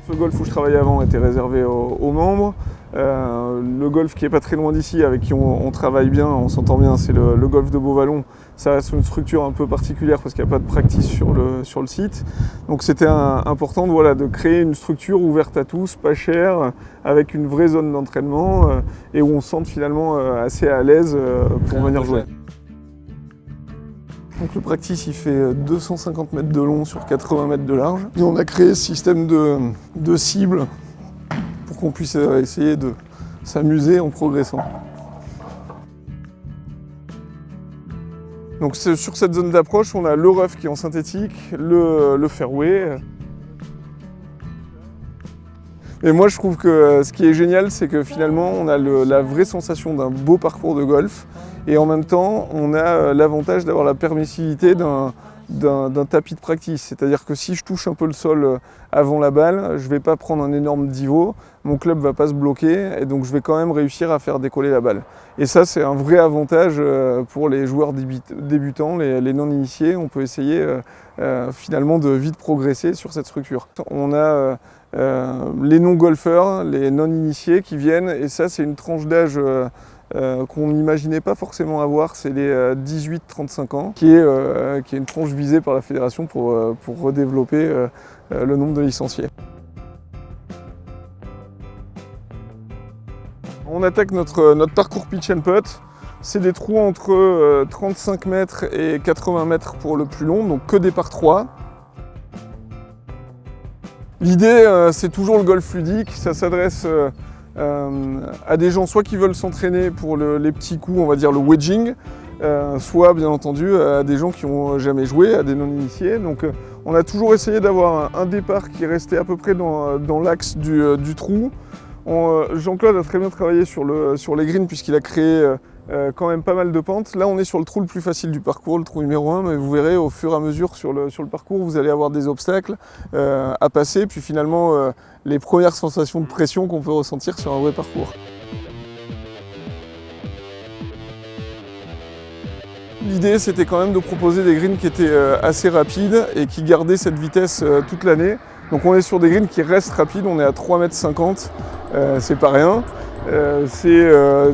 Le golf où je travaillais avant était réservé aux membres. Le golf qui est pas très loin d'ici, avec qui on travaille bien, on s'entend bien, c'est le golf de Beauvallon. Ça reste une structure un peu particulière parce qu'il n'y a pas de practice sur le site. Donc c'était important de créer une structure ouverte à tous, pas chère, avec une vraie zone d'entraînement et où on se sente finalement assez à l'aise pour venir jouer. Donc le practice il fait 250 mètres de long sur 80 mètres de large. Et on a créé ce système de cibles pour qu'on puisse essayer de s'amuser en progressant. Donc sur cette zone d'approche, on a le rough qui est en synthétique, le fairway. Et moi je trouve que ce qui est génial, c'est que finalement on a la vraie sensation d'un beau parcours de golf et en même temps on a l'avantage d'avoir la permissivité d'un tapis de practice. C'est-à-dire que si je touche un peu le sol avant la balle, je ne vais pas prendre un énorme divot, mon club ne va pas se bloquer et donc je vais quand même réussir à faire décoller la balle. Et ça c'est un vrai avantage pour les joueurs débutants, les non-initiés. On peut essayer finalement de vite progresser sur cette structure. On a les non-golfeurs, les non-initiés qui viennent et ça c'est une tranche d'âge qu'on n'imaginait pas forcément avoir, c'est les 18-35 ans, qui est une tranche visée par la fédération pour redévelopper le nombre de licenciés. On attaque notre parcours pitch and putt. C'est des trous entre 35 mètres et 80 mètres pour le plus long, donc que des par 3. L'idée, c'est toujours le golf ludique, ça s'adresse à des gens soit qui veulent s'entraîner pour les petits coups, on va dire le wedging, soit bien entendu à des gens qui n'ont jamais joué, à des non-initiés. Donc on a toujours essayé d'avoir un départ qui restait à peu près dans l'axe du trou. Jean-Claude a très bien travaillé sur les greens puisqu'il a créé quand même pas mal de pentes. Là on est sur le trou le plus facile du parcours, le trou numéro 1, mais vous verrez au fur et à mesure sur le parcours vous allez avoir des obstacles à passer, puis finalement les premières sensations de pression qu'on peut ressentir sur un vrai parcours. L'idée c'était quand même de proposer des greens qui étaient assez rapides et qui gardaient cette vitesse toute l'année. Donc on est sur des greens qui restent rapides, on est à 3,50 m, c'est pas rien. C'est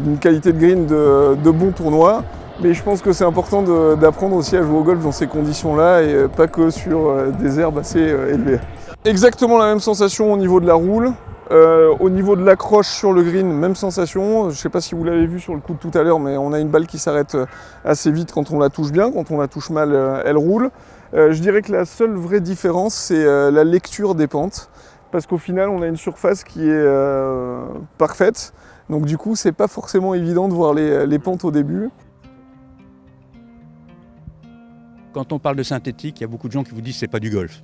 une qualité de green de bon tournoi, mais je pense que c'est important d'apprendre aussi à jouer au golf dans ces conditions-là et pas que sur des herbes assez élevées. Exactement la même sensation au niveau de la roule. Au niveau de l'accroche sur le green, même sensation. Je ne sais pas si vous l'avez vu sur le coup de tout à l'heure, mais on a une balle qui s'arrête assez vite quand on la touche bien. Quand on la touche mal, elle roule. Je dirais que la seule vraie différence, c'est la lecture des pentes. Parce qu'au final, on a une surface qui est parfaite. Donc du coup, c'est pas forcément évident de voir les pentes au début. Quand on parle de synthétique, il y a beaucoup de gens qui vous disent que c'est pas du golf.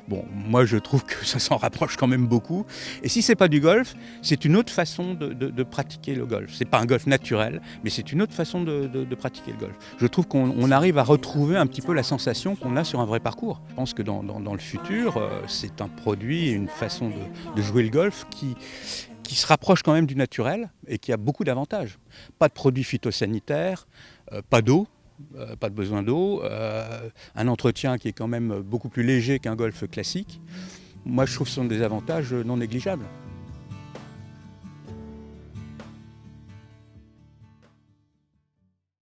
Bon, moi je trouve que ça s'en rapproche quand même beaucoup. Et si c'est pas du golf, c'est une autre façon de pratiquer le golf. C'est pas un golf naturel, mais c'est une autre façon de pratiquer le golf. Je trouve qu'on arrive à retrouver un petit peu la sensation qu'on a sur un vrai parcours. Je pense que dans le futur, c'est un produit et une façon de jouer le golf qui se rapproche quand même du naturel et qui a beaucoup d'avantages. Pas de produits phytosanitaires, pas d'eau. Pas de besoin d'eau, un entretien qui est quand même beaucoup plus léger qu'un golf classique. Moi je trouve que ce sont des avantages non négligeables.